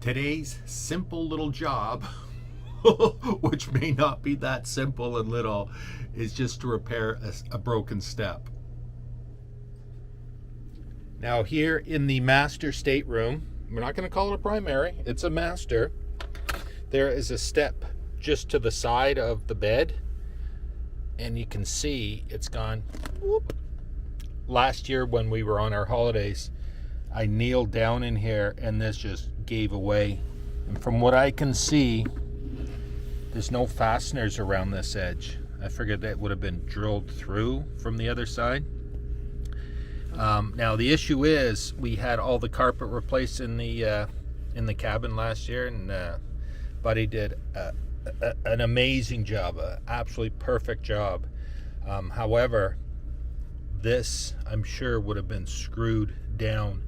Today's simple little job, which may not be that simple and little, is just to repair a broken step. Now here in the master stateroom, we're not going to call it a primary, it's a master. There is a step just to the side of the bed, and you can see it's gone. Whoop. Last year when we were on our holidays, I kneeled down in here and this just gave away. And from what I can see, there's no fasteners around this edge. I figured that would have been drilled through from the other side. Now the issue is we had all the carpet replaced in the cabin last year, and Buddy did an amazing job, an absolutely perfect job. However, this I'm sure would have been screwed down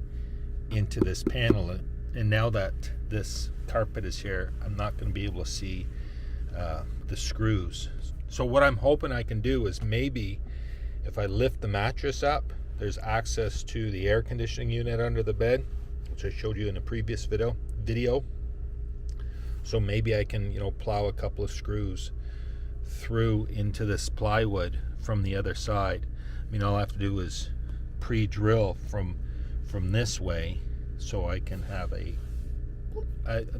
into this panel, and now that this carpet is here, I'm not going to be able to see the screws. So what I'm hoping I can do is maybe if I lift the mattress up, there's access to the air conditioning unit under the bed, which I showed you in a previous video. So maybe I can, plow a couple of screws through into this plywood from the other side. I mean, all I have to do is pre-drill from this way, so I can have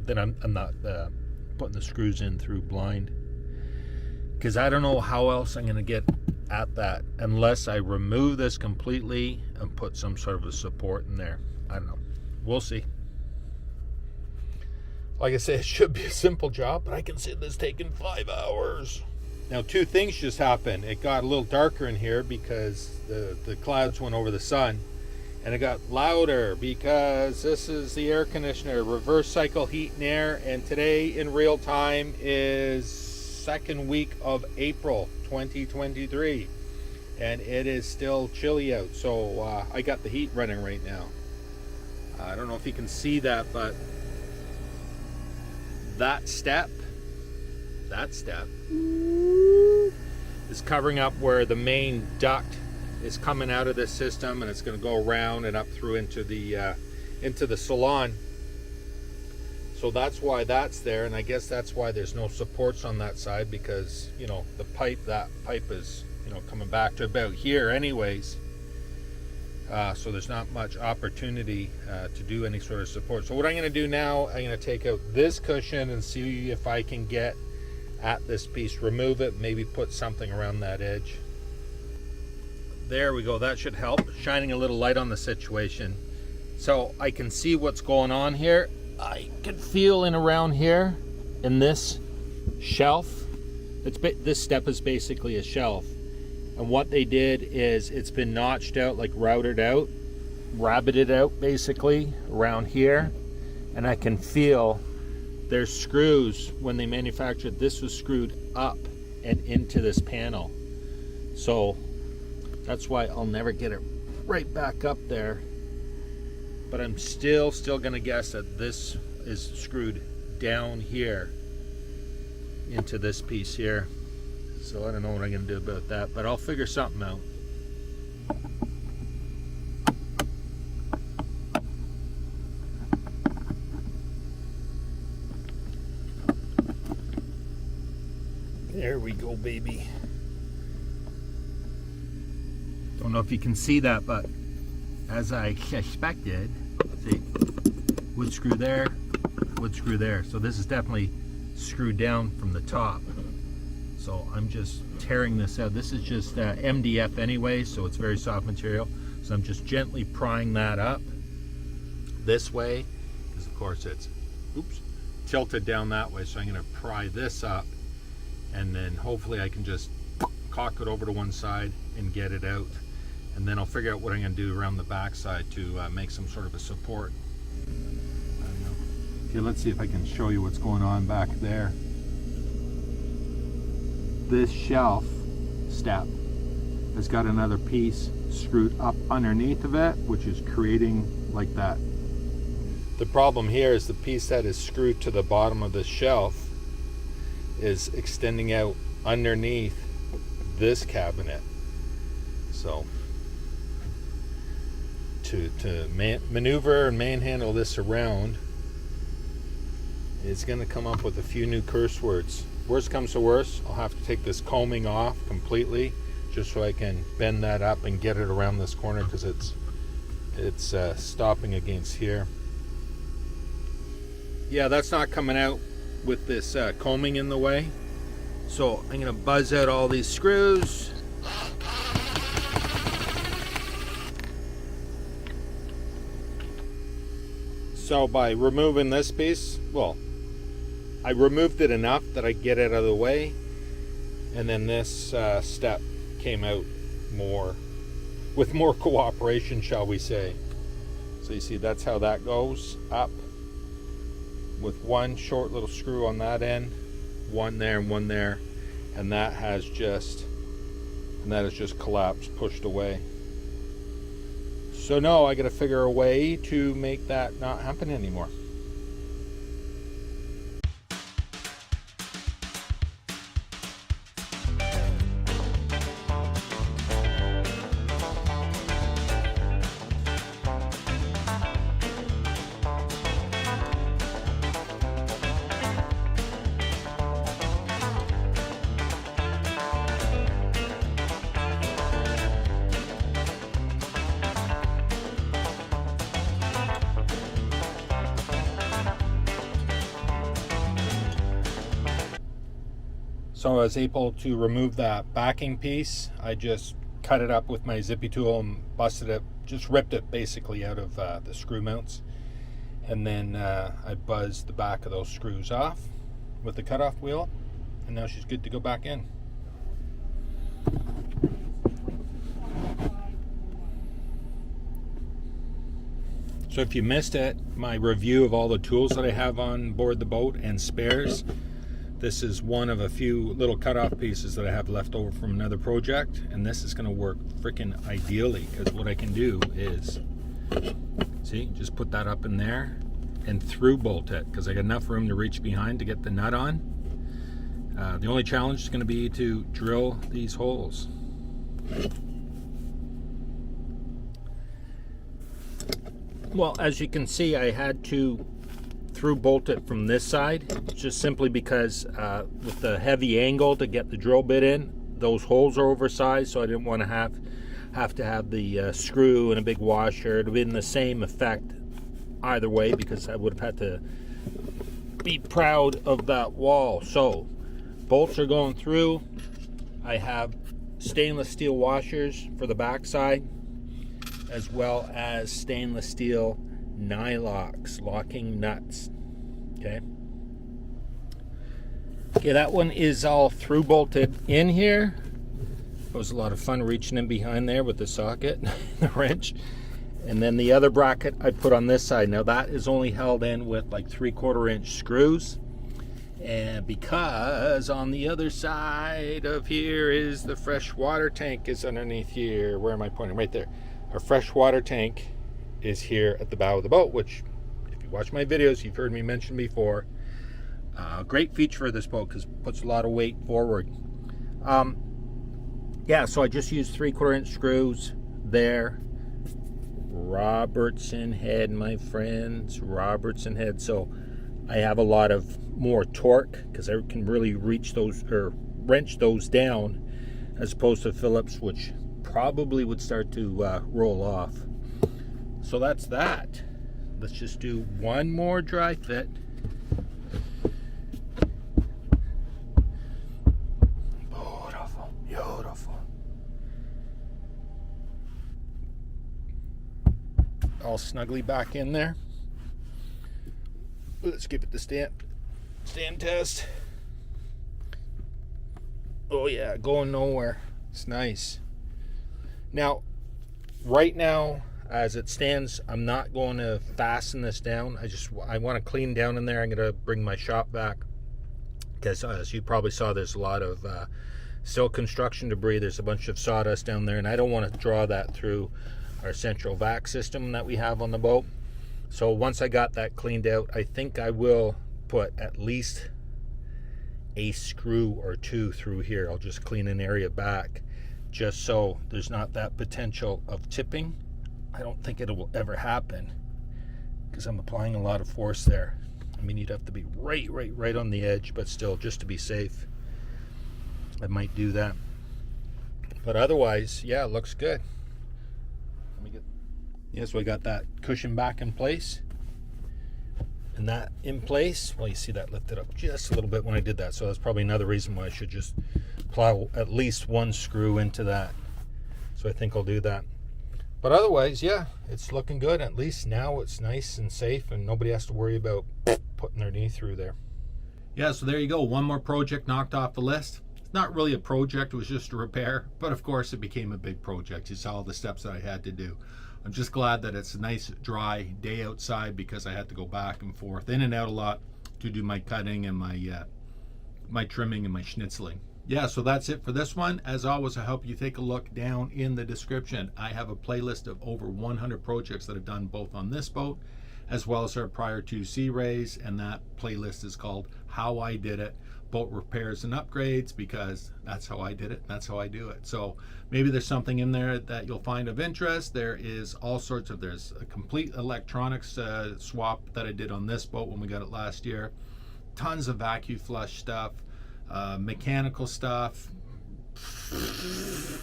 then I'm not putting the screws in through blind, because I don't know how else I'm going to get at that unless I remove this completely and put some sort of a support in there. I don't know. We'll see. Like I said, it should be a simple job, but I can see this taking 5 hours. Now, two things just happened. It got a little darker in here because the clouds went over the sun, and it got louder because this is the air conditioner, reverse cycle heat and air, and today in real time is second week of April 2023, and it is still chilly out. So I got the heat running right now. I don't know if you can see that, but that step is covering up where the main duct is coming out of this system, and it's going to go around and up through into the salon. So that's why that's there, and I guess that's why there's no supports on that side, because that pipe is coming back to about here anyways. So there's not much opportunity to do any sort of support. So what I'm going to do now, I'm going to take out this cushion and see if I can get at this piece, remove it, maybe put something around that edge. There we go. That should help, shining a little light on the situation. So I can see what's going on here. I can feel in around here in this shelf. This step is basically a shelf. And what they did is it's been notched out, like routed out, rabbited out basically around here. And I can feel there's screws. When they manufactured this, was screwed up and into this panel. So that's why I'll never get it right back up there. But I'm still gonna guess that this is screwed down here into this piece here. So I don't know what I'm gonna do about that, but I'll figure something out. There we go, baby. Don't know if you can see that, but as I expected, see, wood screw there, wood screw there. So this is definitely screwed down from the top. So I'm just tearing this out. This is just MDF anyway, so it's very soft material. So I'm just gently prying that up this way, because of course it's, tilted down that way. So I'm gonna pry this up, and then hopefully I can just cock it over to one side and get it out. And then I'll figure out what I'm going to do around the back side to make some sort of a support. I don't know. Okay, let's see if I can show you what's going on back there. This shelf step has got another piece screwed up underneath of it, which is creating like that. The problem here is the piece that is screwed to the bottom of the shelf is extending out underneath this cabinet. So to maneuver and manhandle this around, is going to come up with a few new curse words. Worst comes to worst, I'll have to take this combing off completely just so I can bend that up and get it around this corner, because it's stopping against here. Yeah, that's not coming out with this combing in the way. So I'm going to buzz out all these screws. So by removing this piece, well, I removed it enough that I get it out of the way, and then this step came out with more cooperation, shall we say. So you see, that's how that goes up, with one short little screw on that end, one there and one there, and that has just collapsed, pushed away. So no, I got to figure a way to make that not happen anymore. So I was able to remove that backing piece. I just cut it up with my zippy tool and busted it, just ripped it basically out of the screw mounts. And then I buzzed the back of those screws off with the cutoff wheel, and now she's good to go back in. So if you missed it, my review of all the tools that I have on board the boat and spares, this is one of a few little cutoff pieces that I have left over from another project, and this is going to work freaking ideally, because what I can do is, see, just put that up in there and through bolt it, because I got enough room to reach behind to get the nut on. The only challenge is going to be to drill these holes. Well, as you can see, I had to through bolt it from this side, just simply because with the heavy angle to get the drill bit in, those holes are oversized, so I didn't want to have to have the screw and a big washer. It would have been the same effect either way, because I would have had to be proud of that wall. So bolts are going through. I have stainless steel washers for the back side, as well as stainless steel nylocks, locking nuts. Okay, that one is all through bolted in here. It was a lot of fun reaching in behind there with the socket, the wrench. And then the other bracket I put on this side. Now that is only held in with like 3/4 inch screws, and because on the other side of here is the fresh water tank is underneath here. Where am I pointing? Right there. Our fresh water tank is here at the bow of the boat, which, if you watch my videos, you've heard me mention before. Great feature of this boat, because it puts a lot of weight forward. Yeah, so I just used 3/4 inch screws there. Robertson head, my friends, Robertson head. So I have a lot of more torque, because I can really reach those or wrench those down, as opposed to Phillips, which probably would start to roll off. So that's that. Let's just do one more dry fit. Beautiful, beautiful. All snugly back in there. Let's give it the stand test. Oh yeah, going nowhere. It's nice. Now, right now, as it stands, I'm not going to fasten this down. I want to clean down in there. I'm going to bring my shop back, because as you probably saw, there's a lot of still construction debris. There's a bunch of sawdust down there, and I don't want to draw that through our central vac system that we have on the boat. So once I got that cleaned out, I think I will put at least a screw or two through here. I'll just clean an area back, just so there's not that potential of tipping. I don't think it will ever happen, because I'm applying a lot of force there. I mean, you'd have to be right on the edge, but still, just to be safe, I might do that. But otherwise, yeah, it looks good. Let me get, yeah, so I got that cushion back in place. And that in place, well, you see that lifted up just a little bit when I did that. So that's probably another reason why I should just plow at least one screw into that. So I think I'll do that. But otherwise, yeah, it's looking good. At least now it's nice and safe and nobody has to worry about putting their knee through there. Yeah, so there you go. One more project knocked off the list. It's not really a project, it was just a repair. But of course, it became a big project. You saw all the steps that I had to do. I'm just glad that it's a nice dry day outside because I had to go back and forth, in and out a lot to do my cutting and my trimming and my schnitzeling. Yeah, so that's it for this one. As always, I hope you take a look down in the description. I have a playlist of over 100 projects that I've done both on this boat as well as our prior two Sea Rays, and that playlist is called How I Did It, Boat Repairs and Upgrades, because that's how I did it, that's how I do it. So maybe there's something in there that you'll find of interest. There is all sorts of, there's a complete electronics swap that I did on this boat when we got it last year. Tons of vacuum flush stuff, mechanical stuff,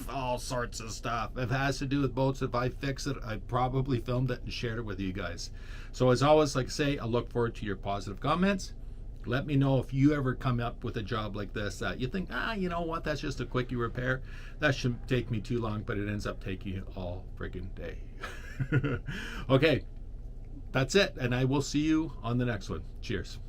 all sorts of stuff. If it has to do with boats, if I fix it, I probably filmed it and shared it with you guys. So as always, like I say, I look forward to your positive comments. Let me know if you ever come up with a job like this that you think, you know what, that's just a quickie repair. That shouldn't take me too long, but it ends up taking you all friggin' day. Okay, that's it, and I will see you on the next one. Cheers.